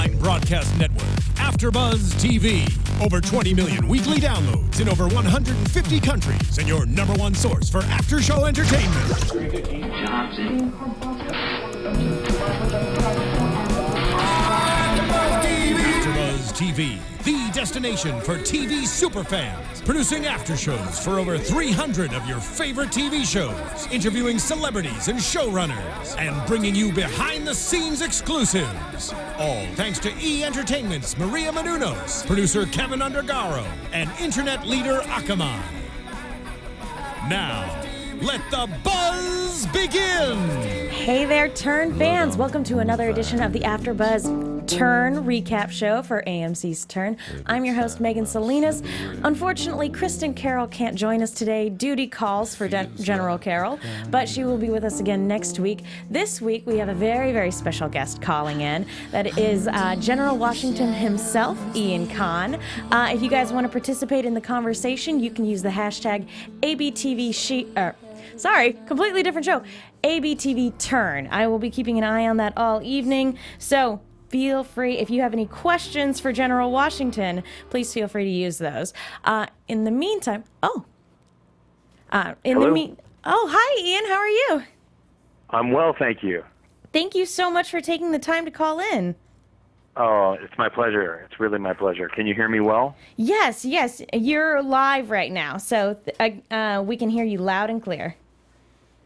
online broadcast network, AfterBuzz TV. Over 20 million weekly downloads in over 150 countries, and your #1 source for after-show entertainment. AfterBuzz TV, the destination for TV superfans, producing after-shows for over 300 of your favorite TV shows, interviewing celebrities and showrunners, and bringing you behind-the-scenes exclusives. All thanks to E! Entertainment's Maria Menounos, producer Kevin Undergaro, and internet leader Akamai. Now, let the buzz begin! Hey there, Turn fans! Welcome to another edition of the AfterBuzz Turn recap show for AMC's Turn. I'm your host, Megan Salinas. Unfortunately, Kristen Carroll can't join us today. Duty calls for General Carroll, but she will be with us again next week. This week, we have a very, very special guest calling in. That is General Washington himself, Ian Khan. If you guys want to participate in the conversation, you can use the hashtag ABTV Sorry, completely different show. ABTV Turn. I will be keeping an eye on that all evening. So feel free, if you have any questions for General Washington, please feel free to use those. In the meantime, Hello? hi Ian, how are you? I'm well, thank you. Thank you so much for taking the time to call in. Oh, it's my pleasure. It's really my pleasure. Can you hear me well? Yes, you're live right now, so we can hear you loud and clear.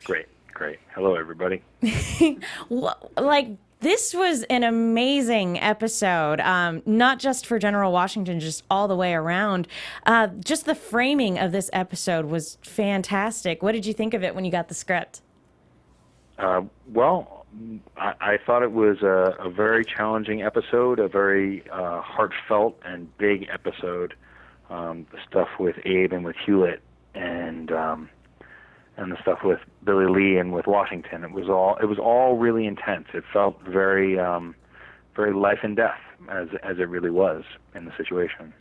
Great. Hello, everybody. This was an amazing episode, not just for General Washington, just all the way around. Just the framing of this episode was fantastic. What did you think of it when you got the script? Well, I thought it was a very challenging episode, a very heartfelt and big episode. The stuff with Abe and with Hewlett, and the stuff with Billy Lee and with Washington. It was all really intense. It felt very life and death as it really was in the situation.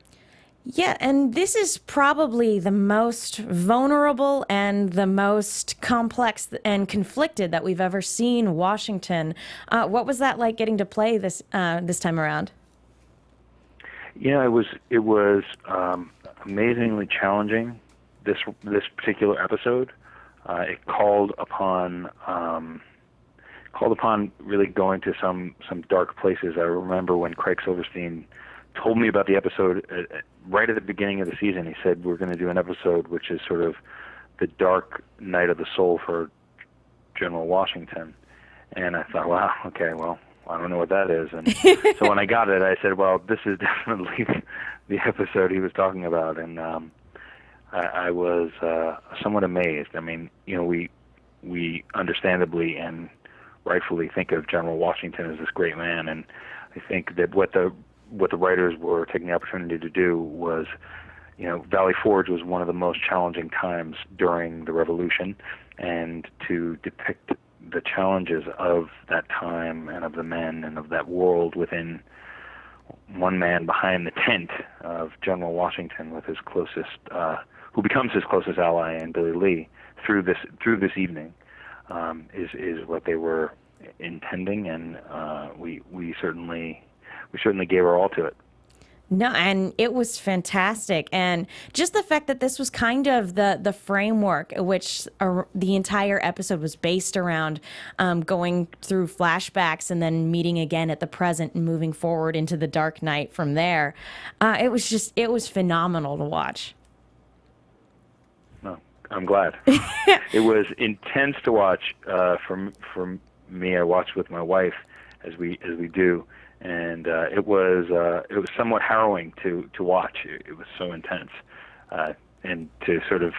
Yeah, and this is probably the most vulnerable and the most complex and conflicted that we've ever seen Washington. What was that like getting to play this time around? Yeah, it was amazingly challenging. This particular episode, it called upon really going to some dark places. I remember when Craig Silverstein told me about the episode right at the beginning of the season. He said, we're going to do an episode which is sort of the dark night of the soul for General Washington. And I thought, wow, okay, well, I don't know what that is. And so when I got it, I said, well, this is definitely the episode he was talking about. And I was somewhat amazed. I mean, you know, we understandably and rightfully think of General Washington as this great man, and I think that what the writers were taking the opportunity to do was, you know, Valley Forge was one of the most challenging times during the Revolution, and to depict the challenges of that time and of the men and of that world within one man behind the tent of General Washington with his closest, who becomes his closest ally, and Billy Lee through this evening, is what they were intending, and we certainly gave our all to it. No, and it was fantastic. And just the fact that this was kind of the framework which the entire episode was based around, going through flashbacks and then meeting again at the present and moving forward into the dark night from there. It was phenomenal to watch. No, I'm glad. It was intense to watch. For me, I watched with my wife as we do. And it was somewhat harrowing to watch. It was so intense, and to sort of,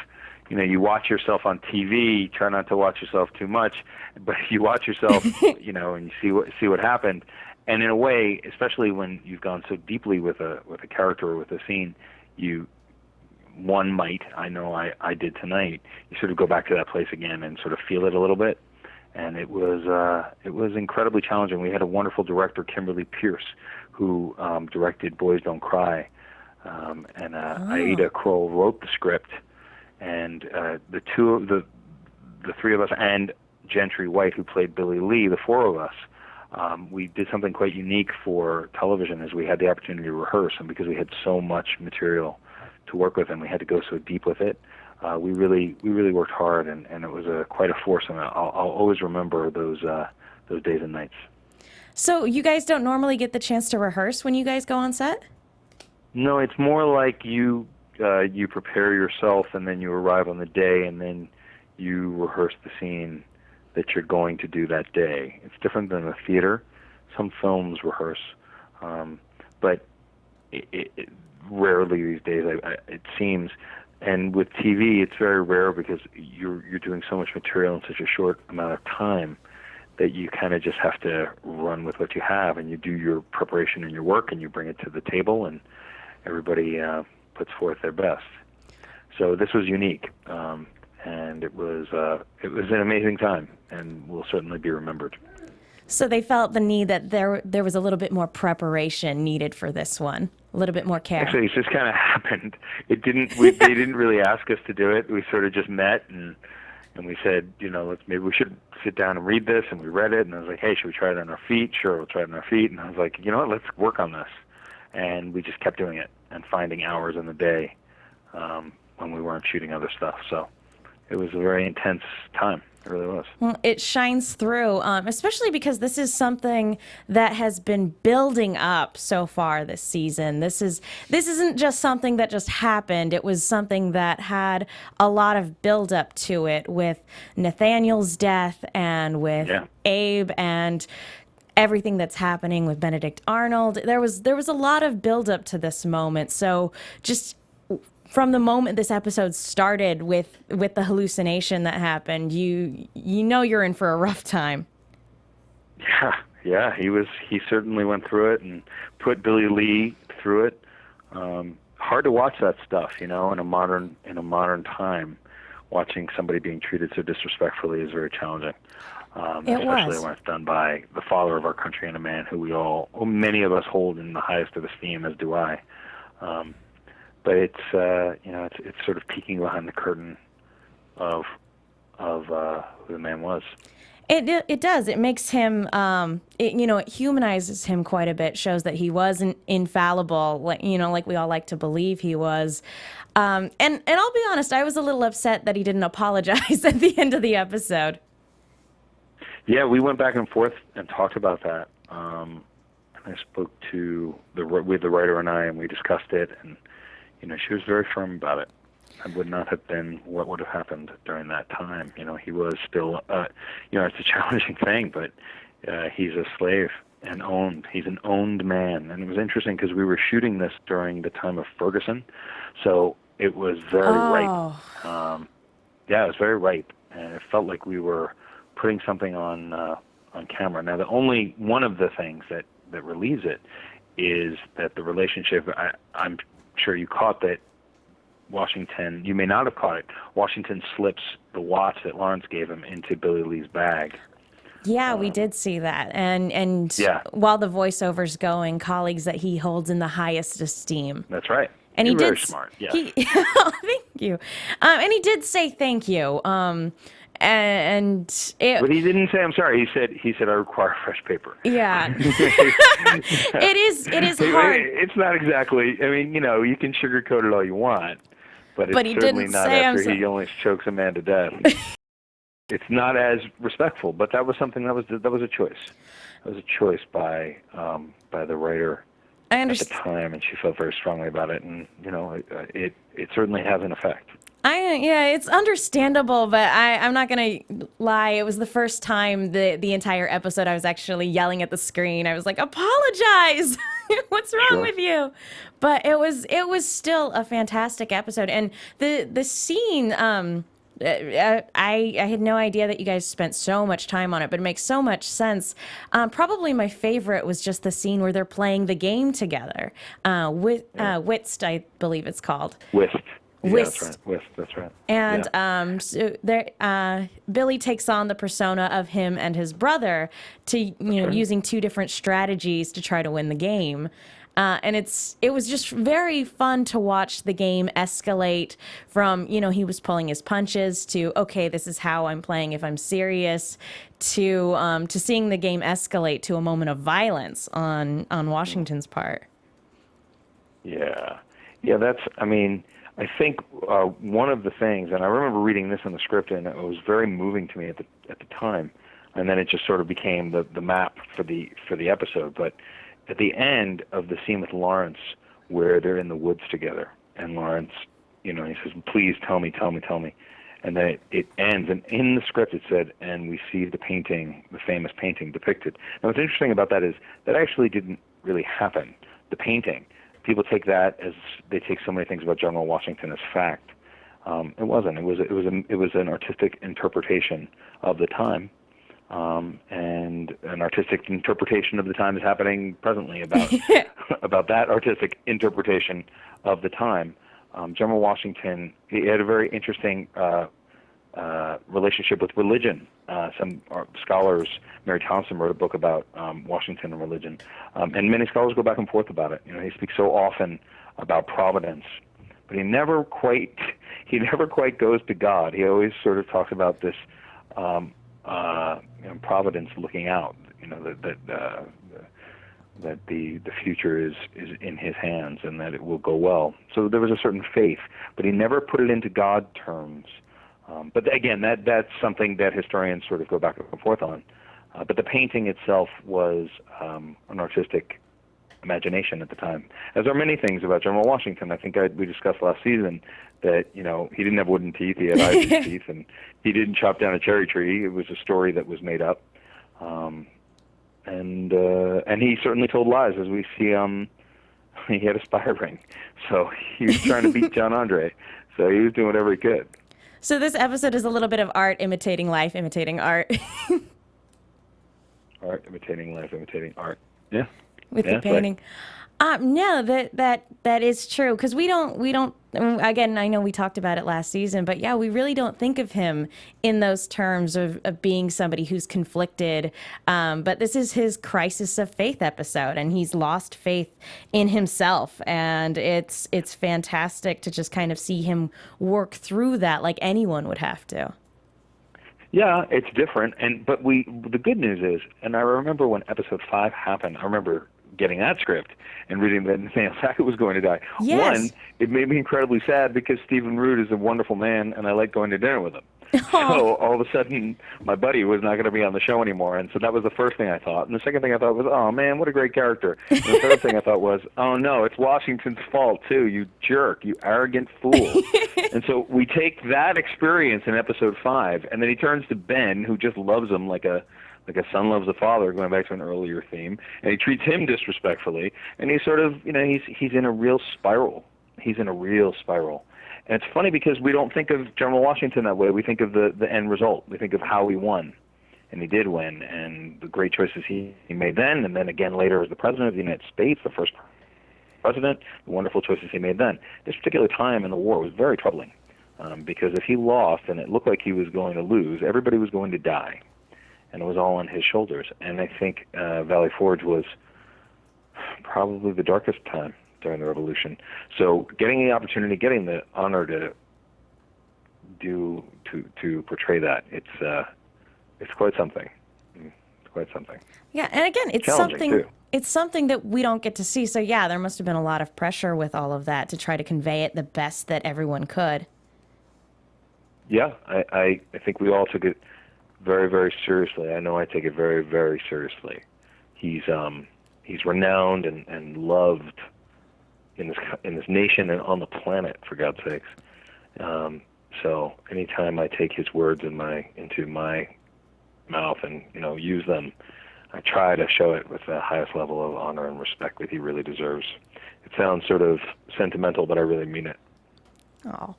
you know, you watch yourself on TV. Try not to watch yourself too much, but you watch yourself, you know, and you see what happened. And in a way, especially when you've gone so deeply with a character or with a scene, one might, I know I did tonight. You sort of go back to that place again and sort of feel it a little bit. And it was incredibly challenging. We had a wonderful director, Kimberly Pierce, who directed Boys Don't Cry, and Aida Kroll wrote the script, and the three of us, and Gentry White, who played Billy Lee, the four of us, we did something quite unique for television, as we had the opportunity to rehearse, and because we had so much material to work with and we had to go so deep with it, we really worked hard, and it was quite a force, and I'll always remember those days and nights. So you guys don't normally get the chance to rehearse when you guys go on set? No, it's more like you prepare yourself, and then you arrive on the day, and then you rehearse the scene that you're going to do that day. It's different than the theater. Some films rehearse, but it rarely these days, it seems. And with TV, it's very rare because you're doing so much material in such a short amount of time that you kind of just have to run with what you have, and you do your preparation and your work, and you bring it to the table, and everybody puts forth their best. So this was unique, and it was an amazing time, and will certainly be remembered. So they felt the need that there was a little bit more preparation needed for this one, a little bit more care. Actually, it just kind of happened. They didn't really ask us to do it. We sort of just met, and we said, maybe we should sit down and read this, and we read it, and I was like, hey, should we try it on our feet? Sure, we'll try it on our feet. And I was like, you know what, let's work on this. And we just kept doing it and finding hours in the day when we weren't shooting other stuff. So it was a very intense time. It really was. Well, it shines through, especially because this is something that has been building up so far this season. This isn't just something that just happened. It was something that had a lot of build up to it, with Nathaniel's death and with Abe and everything that's happening with Benedict Arnold. There was a lot of build up to this moment. So just from the moment this episode started with the hallucination that happened, you know you're in for a rough time. Yeah, he certainly went through it and put Billy Lee through it. Hard to watch that stuff, in a modern time. Watching somebody being treated so disrespectfully is very challenging. Especially when it's done by the father of our country and a man who many of us hold in the highest of esteem, as do I. But it's it's sort of peeking behind the curtain of who the man was. It does. It makes him it humanizes him quite a bit. Shows that he wasn't infallible, like we all like to believe he was. And I'll be honest, I was a little upset that he didn't apologize at the end of the episode. Yeah, we went back and forth and talked about that. And I spoke to the writer and I, and we discussed it, and she was very firm about it. It would not have been what would have happened during that time. He was still, it's a challenging thing, but he's a slave and owned. He's an owned man. And it was interesting because we were shooting this during the time of Ferguson, so it was very ripe. It was very ripe, and it felt like we were putting something on camera. Now, the only one of the things that relieves it is that the relationship, I'm sure you caught that Washington, you may not have caught it, Washington slips the watch that Lawrence gave him into Billy Lee's bag. Yeah, we did see that. And while the voiceover's going, colleagues that he holds in the highest esteem. That's right. And You're very smart, yeah. Thank you. And he did say thank you. But he didn't say I'm sorry. He said I require fresh paper. Yeah. It is hard. It's not exactly. I mean, you can sugarcoat it all you want, but it's certainly not after he almost chokes a man to death. It's not as respectful, but that was something that was a choice. It was a choice by the writer at the time, and she felt very strongly about it, and it certainly has an effect. It's understandable, but I'm not gonna lie. It was the first time the entire episode I was actually yelling at the screen. I was like, "Apologize! What's wrong with you?" But it was still a fantastic episode, and the scene. I had no idea that you guys spent so much time on it, but it makes so much sense. Probably my favorite was just the scene where they're playing the game together. Whist, I believe it's called. Whist. Whist. Yeah, that's right. Whist, that's right. And so there, Billy takes on the persona of him and his brother to using two different strategies to try to win the game. And it was just very fun to watch the game escalate from, he was pulling his punches to, okay, this is how I'm playing if I'm serious, to seeing the game escalate to a moment of violence on Washington's part. Yeah. Yeah, I think one of the things, and I remember reading this in the script, and it was very moving to me at the time, and then it just sort of became the map for the episode. But at the end of the scene with Lawrence, where they're in the woods together, and Lawrence, he says, "Please tell me," and then it ends, and in the script it said, "And we see the painting, the famous painting depicted." Now, what's interesting about that is that actually didn't really happen. The painting. People take that as they take so many things about General Washington as fact. It wasn't. It was an artistic interpretation of the time, and an artistic interpretation of the time is happening presently about that artistic interpretation of the time. General Washington, he had a very interesting relationship with religion. Some scholars, Mary Thompson wrote a book about Washington and religion, and many scholars go back and forth about it. He speaks so often about providence, but he never quite goes to God. He always sort of talks about this providence looking out. That the future is in his hands and that it will go well. So there was a certain faith, but he never put it into God terms. But again, that's something that historians sort of go back and forth on. But the painting itself was an artistic imagination at the time. As are many things about General Washington. I think we discussed last season that, he didn't have wooden teeth, he had ivory teeth, and he didn't chop down a cherry tree. It was a story that was made up. And he certainly told lies, as we see he had a spy ring. So he was trying to beat John Andre. So he was doing whatever he could. So this episode is a little bit of art imitating life, imitating art. Art imitating life, imitating art. Yeah. With the painting. Right. No, that is true, because we don't. Again, I know we talked about it last season, but yeah, we really don't think of him in those terms of being somebody who's conflicted. But this is his crisis of faith episode, and he's lost faith in himself, and it's fantastic to just kind of see him work through that like anyone would have to. Yeah, it's different, but the good news is, and I remember when episode 5 happened, I remember getting that script and reading that Nathaniel Sackett was going to die. Yes. One, it made me incredibly sad because Stephen Root is a wonderful man, and I like going to dinner with him. So all of a sudden, my buddy was not going to be on the show anymore, and so that was the first thing I thought. And the second thing I thought was, oh, man, what a great character. And the third thing I thought was, oh, no, it's Washington's fault, too, you jerk, you arrogant fool. And so we take that experience in episode 5, and then he turns to Ben, who just loves him like a son loves a father, going back to an earlier theme, and he treats him disrespectfully, and he's sort of, he's in a real spiral. He's in a real spiral. And it's funny because we don't think of General Washington that way. We think of the end result. We think of how he won, and he did win, and the great choices he made then, and then again later as the President of the United States, the first president, the wonderful choices he made then. This particular time in the war was very troubling, because if he lost and it looked like he was going to lose, everybody was going to die. And it was all on his shoulders. And I think Valley Forge was probably the darkest time during the Revolution. So getting the opportunity, getting the honor to portray that, it's quite something. It's quite something. Yeah, and again, it's something that we don't get to see. So yeah, there must have been a lot of pressure with all of that to try to convey it the best that everyone could. Yeah, I think we all took it very, very seriously. I know I take it very, very seriously. He's renowned and loved in this nation and on the planet, for God's sakes. So anytime I take his words into my mouth and use them, I try to show it with the highest level of honor and respect that he really deserves. It sounds sort of sentimental, but I really mean it. Oh.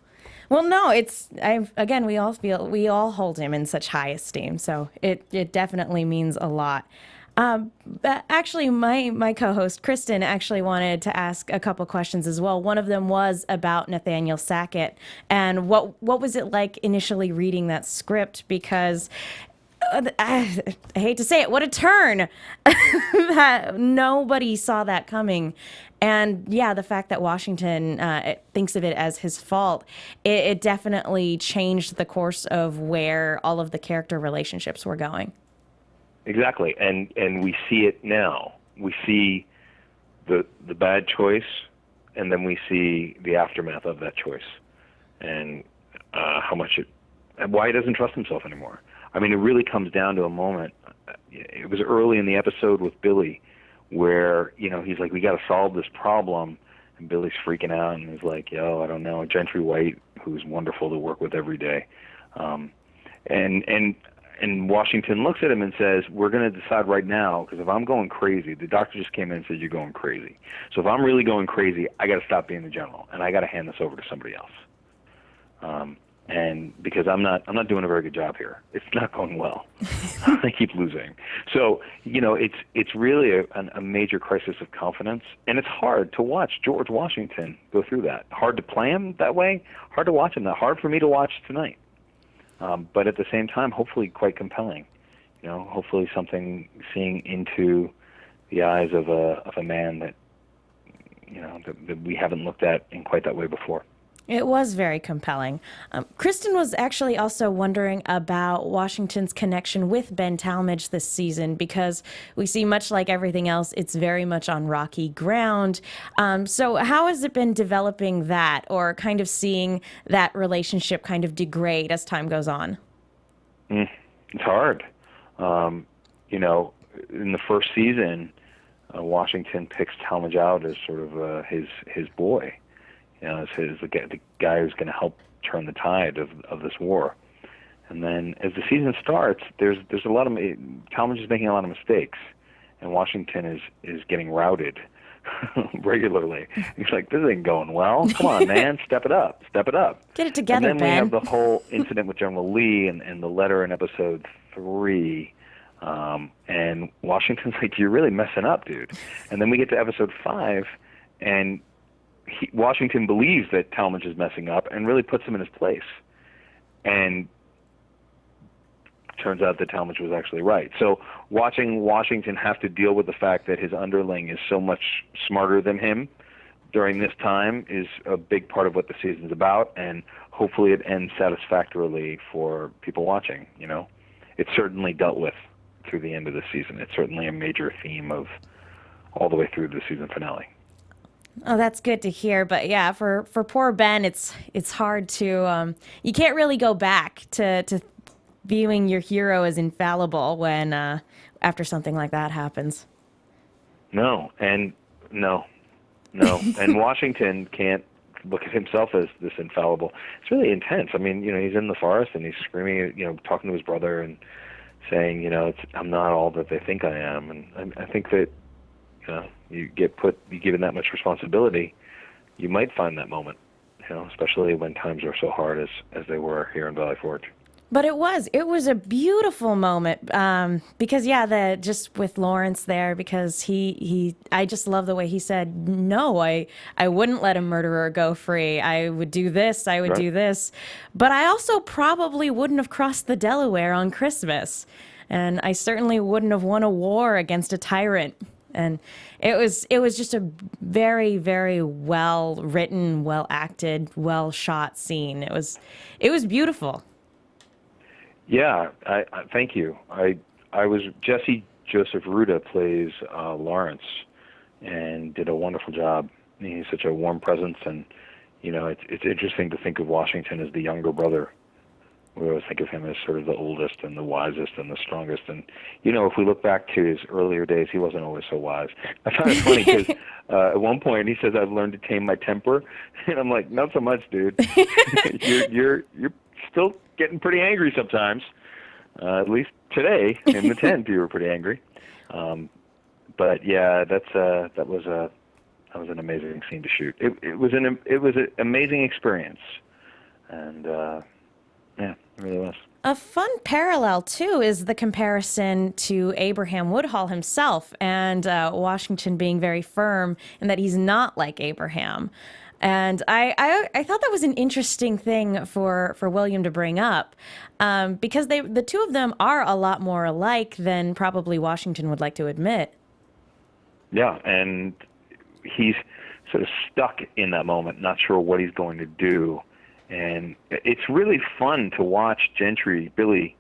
Well, no, again, we all hold him in such high esteem, so it definitely means a lot. But actually, my co-host, Kristen, actually wanted to ask a couple questions as well. One of them was about Nathaniel Sackett, and what was it like initially reading that script? Because I hate to say it, what a turn. That nobody saw that coming. And yeah, the fact that Washington thinks of it as his fault, it definitely changed the course of where all of the character relationships were going. Exactly, and we see it now. We see the bad choice, and then we see the aftermath of that choice, and why he doesn't trust himself anymore. I mean, it really comes down to a moment. It was early in the episode with Billy, where he's like, "We got to solve this problem," and Billy's freaking out, and he's like, "Yo, I don't know." Gentry White, who's wonderful to work with every day, and Washington looks at him and says, "We're going to decide right now, because if I'm going crazy, the doctor just came in and said you're going crazy. So if I'm really going crazy, I got to stop being the general, and I got to hand this over to somebody else. And because I'm not doing a very good job here. It's not going well. I keep losing. So it's really a major crisis of confidence, and it's hard to watch George Washington go through that. Hard to play him that way. Hard to watch him that. Hard for me to watch tonight. But at the same time, hopefully quite compelling. Hopefully something seeing into the eyes of a man that that we haven't looked at in quite that way before. It was very compelling. Kristen was actually also wondering about Washington's connection with Ben Talmadge this season, because we see, much like everything else, it's very much on rocky ground. So how has it been developing that, or kind of seeing that relationship kind of degrade as time goes on? It's hard. In the first season, Washington picks Talmadge out as sort of his boy. As the guy who's going to help turn the tide of this war. And then as the season starts, there's a lot of Talmadge is making a lot of mistakes, and Washington is getting routed regularly. He's like, "This ain't going well. Come on, man, step it up, Get it together, and then Ben." we have the whole incident with General Lee and the letter in episode 3. And Washington's like, "You're really messing up, dude." And then we get to episode 5, and Washington believes that Talmadge is messing up and really puts him in his place. And turns out that Talmadge was actually right. So watching Washington have to deal with the fact that his underling is so much smarter than him during this time is a big part of what the season's about, and hopefully it ends satisfactorily for people watching. It's certainly dealt with through the end of the season. It's certainly a major theme of all the way through the season finale. Oh, that's good to hear. But yeah, for poor Ben, it's hard to you can't really go back to viewing your hero as infallible when after something like that happens. No, and Washington can't look at himself as this infallible. It's really intense. I mean, he's in the forest and he's screaming, talking to his brother and saying, I'm not all that they think I am. And I think that you get given that much responsibility, you might find that moment, especially when times are so hard as they were here in Valley Forge. But it was a beautiful moment, because just with Lawrence there, because I just love the way he said, "No, I wouldn't let a murderer go free. I would do this, I would do this, but I also probably wouldn't have crossed the Delaware on Christmas, and I certainly wouldn't have won a war against a tyrant." And it was just a very, very well written, well acted, well shot scene. It was beautiful. Yeah, I thank you. Jesse Joseph Ruda plays Lawrence, and did a wonderful job. He's such a warm presence, and it's interesting to think of Washington as the younger brother. We always think of him as sort of the oldest and the wisest and the strongest. And, if we look back to his earlier days, he wasn't always so wise. I find it funny because at one point he says, "I've learned to tame my temper." And I'm like, "Not so much, dude. You're still getting pretty angry sometimes. At least today in the tent, you were pretty angry." But yeah, that was an amazing scene to shoot. It was an amazing experience. And, yeah, it really was. A fun parallel, too, is the comparison to Abraham Woodhull himself, and Washington being very firm and that he's not like Abraham. And I thought that was an interesting thing for William to bring up, because the two of them are a lot more alike than probably Washington would like to admit. Yeah, and he's sort of stuck in that moment, not sure what he's going to do. And it's really fun to watch Billy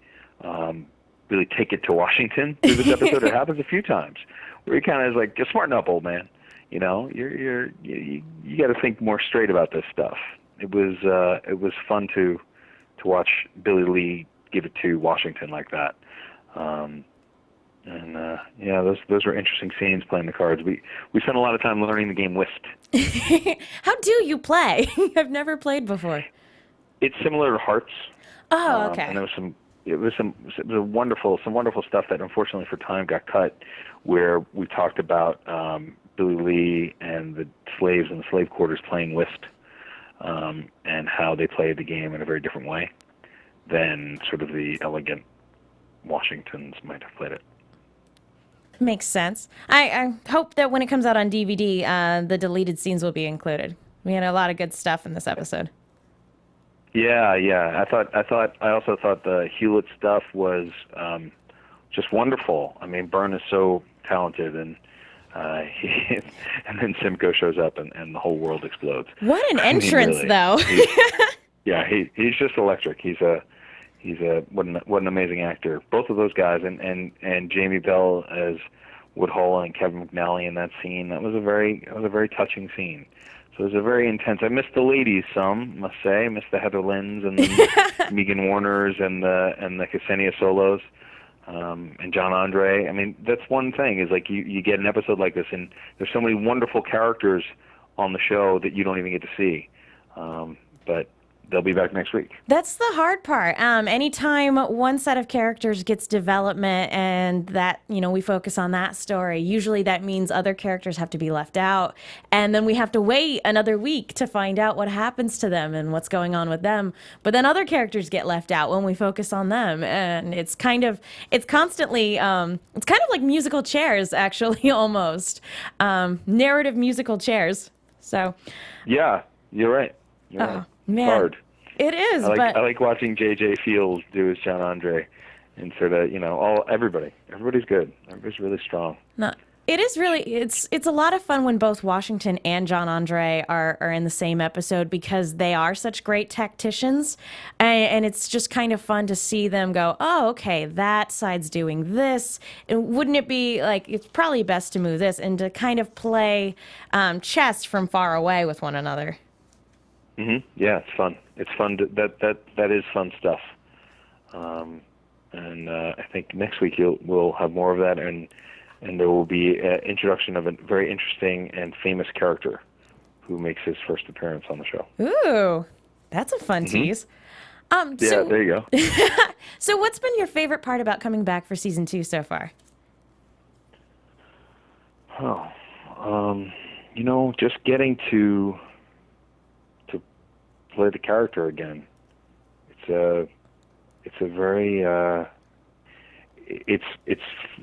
really take it to Washington through this episode. It happens a few times where he kind of is like, just smarten up, old man. You know, you got to think more straight about this stuff. It was fun to watch Billy Lee give it to Washington like that. Yeah, those were interesting scenes playing the cards. We spent a lot of time learning the game whist. How do you play? I've never played before. It's similar to hearts. Oh, okay. And it was wonderful stuff that unfortunately for time got cut, where we talked about Billy Lee and the slaves in the slave quarters playing whist, and how they played the game in a very different way than sort of the elegant Washingtons might have played it. Makes sense. I hope that when it comes out on DVD, the deleted scenes will be included. We had a lot of good stuff in this episode. Yeah. I also thought the Hewlett stuff was just wonderful. I mean, Byrne is so talented, and and then Simcoe shows up, and the whole world explodes. What an entrance, really, though! He's just electric. He's what an amazing actor. Both of those guys, and Jamie Bell as Woodhull and Kevin McNally in that scene. That was a very touching scene. So it was a very intense. I missed the ladies some, must say. I missed the Heather Lynn's and the Megan Warners and the Ksenia Solos, and John Andre. I mean, that's one thing, is like you get an episode like this, and there's so many wonderful characters on the show that you don't even get to see. But they'll be back next week. That's the hard part. Anytime one set of characters gets development and that, we focus on that story, usually that means other characters have to be left out. And then we have to wait another week to find out what happens to them and what's going on with them. But then other characters get left out when we focus on them. And it's constantly, it's kind of like musical chairs, actually, almost. Narrative musical chairs. So. Yeah, you're right. Right. Man, hard. It is. I like watching J.J. Fields do his John Andre, and sort of everybody. Everybody's good. Everybody's really strong. No, it is really. It's a lot of fun when both Washington and John Andre are in the same episode, because they are such great tacticians, and it's just kind of fun to see them go, oh, okay, that side's doing this, and wouldn't it be like, it's probably best to move this, and to kind of play chess from far away with one another. Mm-hmm. Yeah, it's fun. It's fun. That is fun stuff. And I think next week we'll have more of that, and there will be an introduction of a very interesting and famous character who makes his first appearance on the show. Ooh, that's a fun tease. There you go. So what's been your favorite part about coming back for season 2 so far? Just getting to play the character again. It's a very it's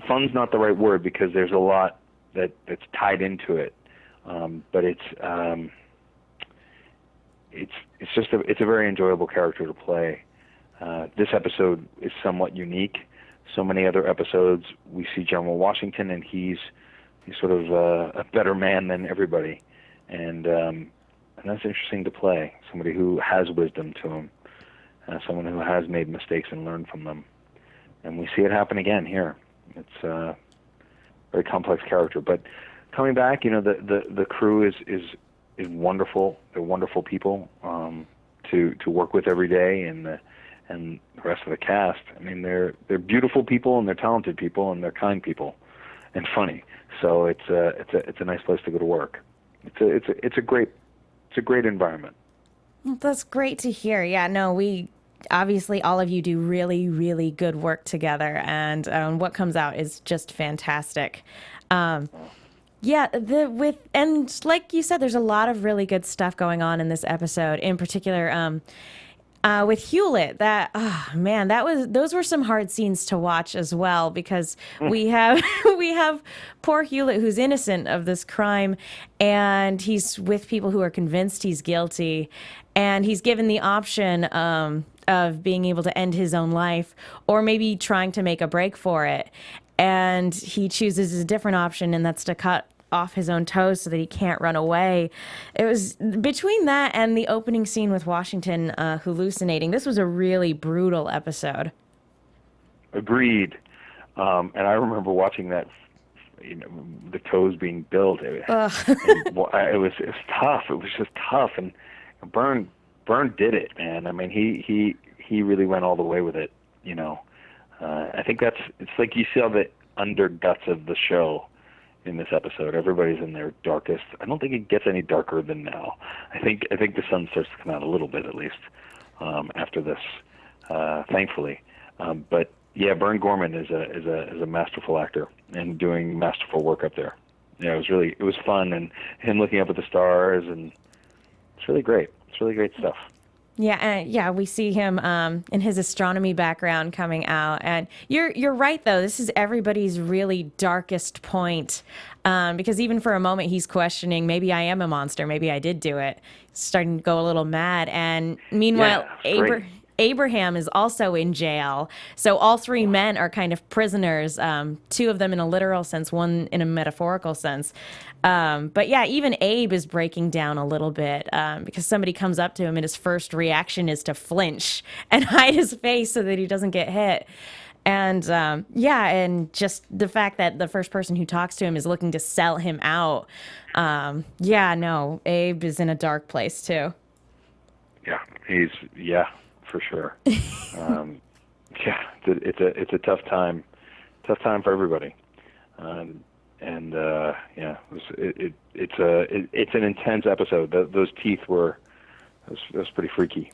fun's not the right word, because there's a lot that's tied into it, but it's a very enjoyable character to play. This episode is somewhat unique. So many other episodes we see General Washington, and he's sort of a better man than everybody, and that's interesting to play. Somebody who has wisdom to him, someone who has made mistakes and learned from them. And we see it happen again here. It's a very complex character. But coming back, the crew is wonderful. They're wonderful people to work with every day, and the rest of the cast. I mean, they're beautiful people, and they're talented people, and they're kind people, and funny. So it's a nice place to go to work. It's a great environment. That's great to hear. Yeah, no, we obviously, all of you do really, really good work together, and what comes out is just fantastic. And like you said, there's a lot of really good stuff going on in this episode. In particular, with Hewlett. That, oh man, those were some hard scenes to watch as well, because we have we have poor Hewlett, who's innocent of this crime, and he's with people who are convinced he's guilty, and he's given the option of being able to end his own life, or maybe trying to make a break for it. And he chooses a different option, and that's to cut off his own toes so that he can't run away. It was between that and the opening scene with Washington hallucinating. This was a really brutal episode. Agreed. And I remember watching that, the toes being built. It was tough. It was just tough. And Byrne did it, man. I mean, he really went all the way with it. I think it's like you see all the underguts of the show in this episode. Everybody's in their darkest. I don't think it gets any darker than now. I think the sun starts to come out a little bit, at least, after this, thankfully. But yeah, Byrne Gorman is a masterful actor and doing masterful work up there. It was fun, and him looking up at the stars, and it's really great. It's really great stuff. Yeah, we see him in his astronomy background coming out, and you're right though. This is everybody's really darkest point, because even for a moment he's questioning, maybe I am a monster, maybe I did do it. He's starting to go a little mad, and meanwhile, Abraham is also in jail. So all three men are kind of prisoners, two of them in a literal sense, one in a metaphorical sense. But yeah, even Abe is breaking down a little bit because somebody comes up to him and his first reaction is to flinch and hide his face so that he doesn't get hit. And and just the fact that the first person who talks to him is looking to sell him out. Abe is in a dark place too. Yeah, for sure. It's a tough time for everybody. It's an intense episode. Those teeth were pretty freaky.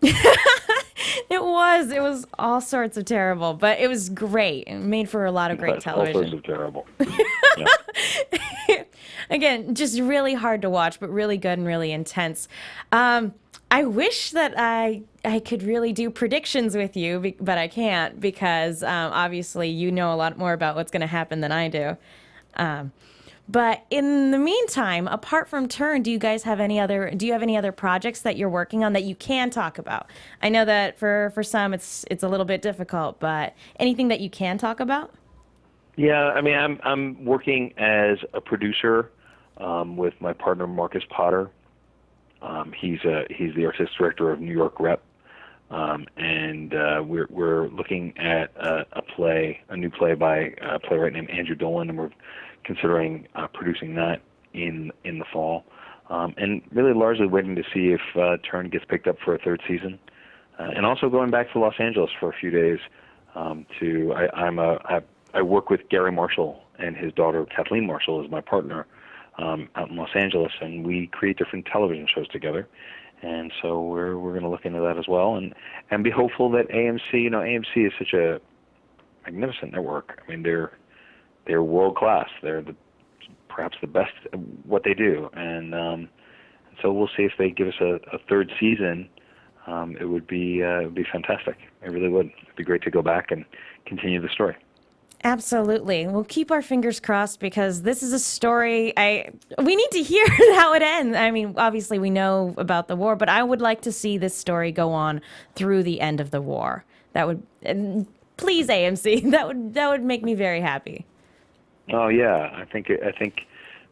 It was all sorts of terrible, but it was great. It made for a lot of great television. All sorts of terrible. Again, just really hard to watch, but really good and really intense. I wish that I could really do predictions with you, but I can't, because obviously you know a lot more about what's going to happen than I do. But in the meantime, apart from Turn, do you have any other projects that you're working on that you can talk about? I know that for some it's a little bit difficult, but anything that you can talk about? Yeah, I mean, I'm working as a producer with my partner Marcus Potter. He's the artistic director of New York Rep, and we're looking at a new play by a playwright named Andrew Dolan, and we're considering producing that in the fall, and really largely waiting to see if Turn gets picked up for a third season, and also going back to Los Angeles for a few days. I work with Gary Marshall and his daughter Kathleen Marshall is my partner out in Los Angeles, and we create different television shows together. And so we're going to look into that as well, and be hopeful that AMC, AMC is such a magnificent network. I mean, they're world class. They're perhaps the best at what they do, and so we'll see if they give us a third season. It would be fantastic. It really would. It'd be great to go back and continue the story. Absolutely. We'll keep our fingers crossed, because this is a story we need to hear how it ends. I mean, obviously we know about the war, but I would like to see this story go on through the end of the war. That would, please AMC, that would make me very happy. Oh yeah, I think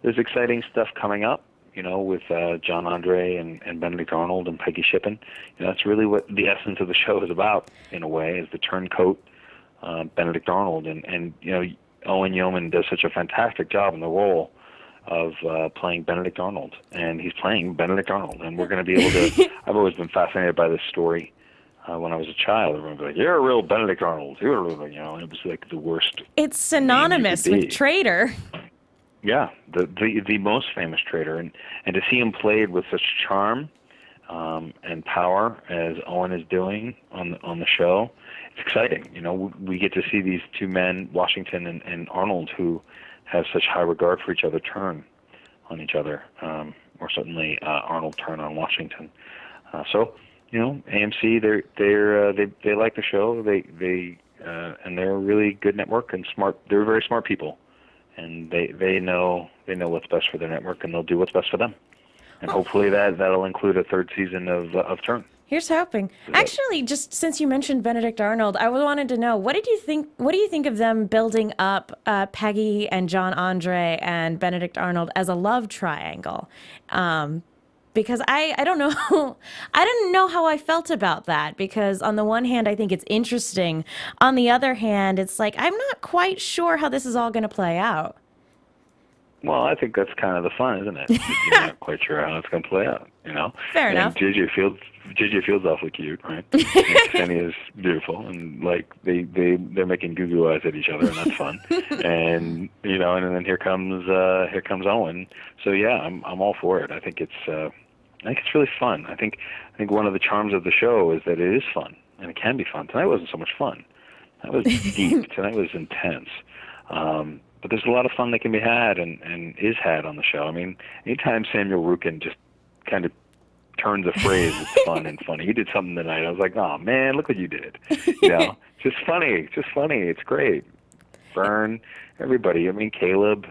there's exciting stuff coming up, with John Andre and Benedict Arnold and Peggy Shippen. That's really what the essence of the show is about, in a way, is the turncoat Benedict Arnold, and Owen Yeoman does such a fantastic job in the role of playing Benedict Arnold, and he's playing Benedict Arnold, and we're going to be able to. I've always been fascinated by this story. When I was a child, everyone would be like, "You're a real Benedict Arnold." And it was like the worst. It's synonymous with traitor. Yeah, the most famous traitor, and to see him played with such charm and power as Owen is doing on the show, it's exciting. We get to see these two men, Washington and Arnold, who have such high regard for each other, turn on each other, or certainly Arnold turn on Washington. So AMC, they like the show. And they're a really good network and smart. They're very smart people, and they know what's best for their network, and they'll do what's best for them. And hopefully that'll include a third season of Turn. Here's hoping. Actually, just since you mentioned Benedict Arnold, I wanted to know, what do you think of them building up Peggy and John Andre and Benedict Arnold as a love triangle? Because I don't know, I didn't know how I felt about that, because on the one hand, I think it's interesting. On the other hand, it's like, I'm not quite sure how this is all going to play out. Well, I think that's kind of the fun, isn't it? You're not quite sure how it's going to play out, Fair enough. JJ Field's awfully cute, right? And Ksenia's beautiful, and like they're making goo-goo eyes at each other, and that's fun. And and then here comes Owen. So yeah, I'm all for it. I think it's really fun. I think one of the charms of the show is that it is fun, and it can be fun. Tonight wasn't so much fun. That was deep. Tonight was intense. But there's a lot of fun that can be had and is had on the show. I mean, anytime Samuel Rukin just kind of turns a phrase, it's fun and funny. He did something tonight. I was like, oh man, look what you did. Just funny. It's great. Vern, everybody. I mean, Caleb,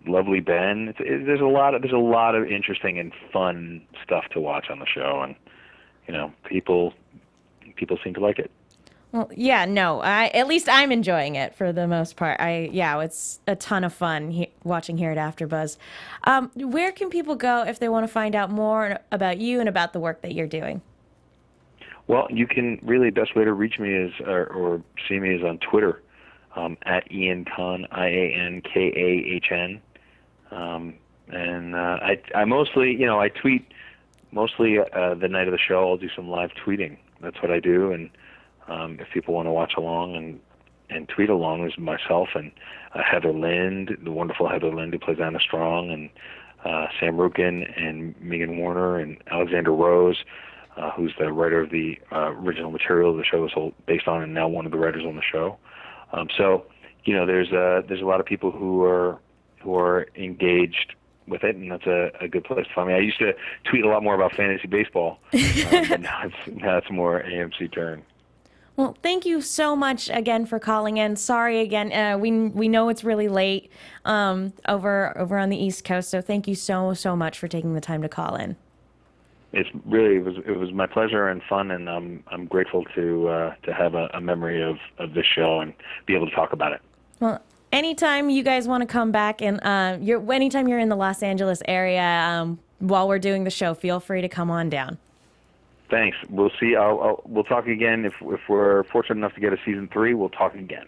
lovely Ben. There's a lot of interesting and fun stuff to watch on the show, and people seem to like it. Well, yeah, no, at least I'm enjoying it for the most part. It's a ton of fun watching here at AfterBuzz. Where can people go if they want to find out more about you and about the work that you're doing? Well, you can best way to reach me is or see me is on Twitter, at Ian Kahn, IANKAHN. And I mostly, I tweet mostly the night of the show. I'll do some live tweeting. That's what I do, and if people want to watch along and tweet along, there's myself and Heather Lind, the wonderful Heather Lind who plays Anna Strong, and Sam Rukin and Megan Warner and Alexander Rose, who's the writer of the original material the show was based on, and now one of the writers on the show. So there's a lot of people who are engaged with it, and that's a good place to find me. I used to tweet a lot more about fantasy baseball, but now it's more AMC Turn. Well, thank you so much again for calling in. Sorry again. We know it's really late over on the East Coast, so thank you so much for taking the time to call in. It was my pleasure and fun, and I'm grateful to have a memory of this show and be able to talk about it. Well, anytime you guys want to come back, and anytime you're in the Los Angeles area while we're doing the show, feel free to come on down. Thanks. We'll see. We'll talk again if we're fortunate enough to get a season 3. We'll talk again.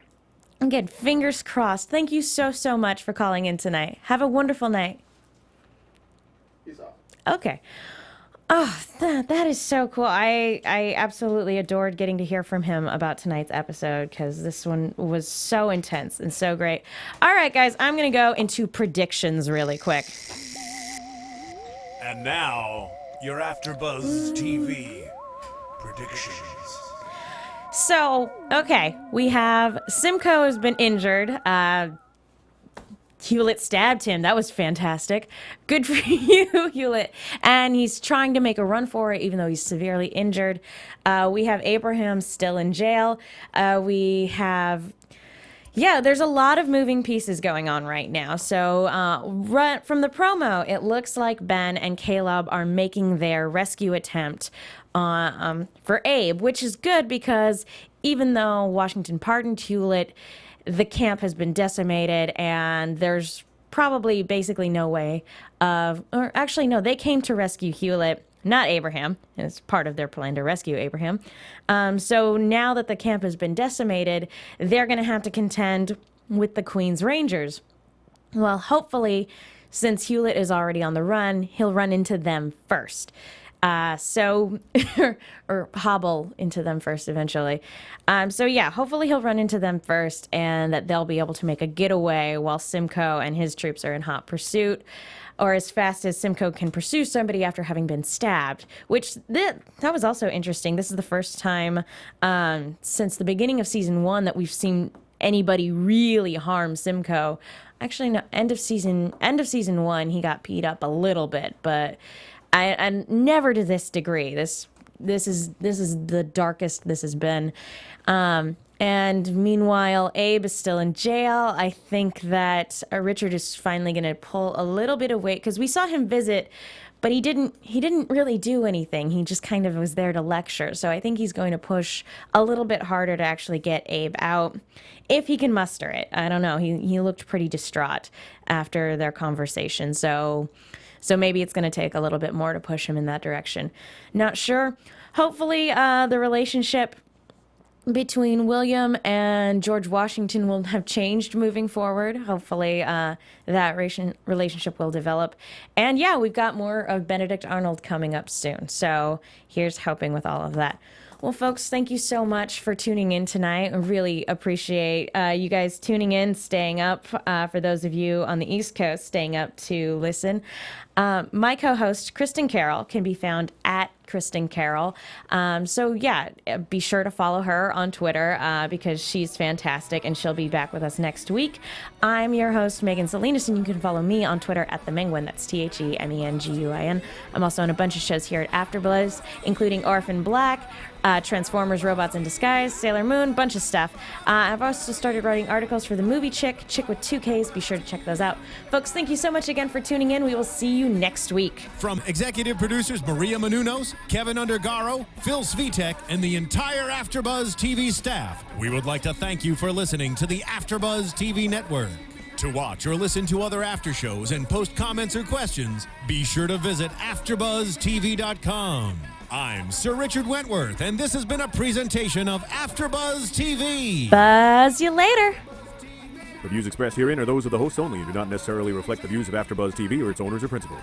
Again, fingers crossed. Thank you so much for calling in tonight. Have a wonderful night. Peace out. Okay. Oh, that is so cool. I absolutely adored getting to hear from him about tonight's episode, because this one was so intense and so great. All right, guys, I'm going to go into predictions really quick. And now, your AfterBuzz TV predictions. So, okay, we have Simcoe has been injured. Hewlett stabbed him. That was fantastic. Good for you, Hewlett. And he's trying to make a run for it, even though he's severely injured. We have Abraham still in jail. We have... Yeah, there's a lot of moving pieces going on right now. So from the promo, it looks like Ben and Caleb are making their rescue attempt for Abe, which is good, because even though Washington pardoned Hewlett, the camp has been decimated, and there's probably basically no way or actually, no, they came to rescue Hewlett, not Abraham. It's part of their plan to rescue Abraham. So now that the camp has been decimated, they're going to have to contend with the Queen's Rangers. Well, hopefully, since Hewlett is already on the run, he'll run into them first. Or hobble into them first eventually. So yeah, hopefully he'll run into them first, and that they'll be able to make a getaway while Simcoe and his troops are in hot pursuit, or as fast as Simcoe can pursue somebody after having been stabbed, which that was also interesting. This is the first time since the beginning of season 1 that we've seen anybody really harm Simcoe. Actually, no, end of season 1, he got beat up a little bit, but and never to this degree. This this is the darkest this has been. And meanwhile, Abe is still in jail. I think that Richard is finally going to pull a little bit of weight, because we saw him visit, but he didn't really do anything. He just kind of was there to lecture. So I think he's going to push a little bit harder to actually get Abe out, if he can muster it. I don't know. He looked pretty distraught after their conversation. So maybe it's going to take a little bit more to push him in that direction. Not sure. Hopefully, the relationship between William and George Washington will have changed moving forward. Hopefully that relationship will develop. And yeah, we've got more of Benedict Arnold coming up soon. So here's hoping with all of that. Well, folks, thank you so much for tuning in tonight. I really appreciate you guys tuning in, staying up. For those of you on the East Coast, staying up to listen. My co-host, Kristen Carroll, can be found at Kristen Carroll. So yeah, be sure to follow her on Twitter because she's fantastic, and she'll be back with us next week. I'm your host, Megan Salinas, and you can follow me on Twitter at TheMenguin. That's TheMenguin. I'm also on a bunch of shows here at AfterBuzz, including Orphan Black, Transformers, Robots in Disguise, Sailor Moon, bunch of stuff. I've also started writing articles for the movie Chick with 2 Ks. Be sure to check those out. Folks, thank you so much again for tuning in. We will see you next week. From executive producers Maria Menounos, Kevin Undergaro, Phil Svitek, and the entire AfterBuzz TV staff, we would like to thank you for listening to the AfterBuzz TV network. To watch or listen to other after shows and post comments or questions, be sure to visit AfterBuzzTV.com. I'm Sir Richard Wentworth, and this has been a presentation of AfterBuzz TV. Buzz you later. The views expressed herein are those of the hosts only and do not necessarily reflect the views of AfterBuzz TV or its owners or principals.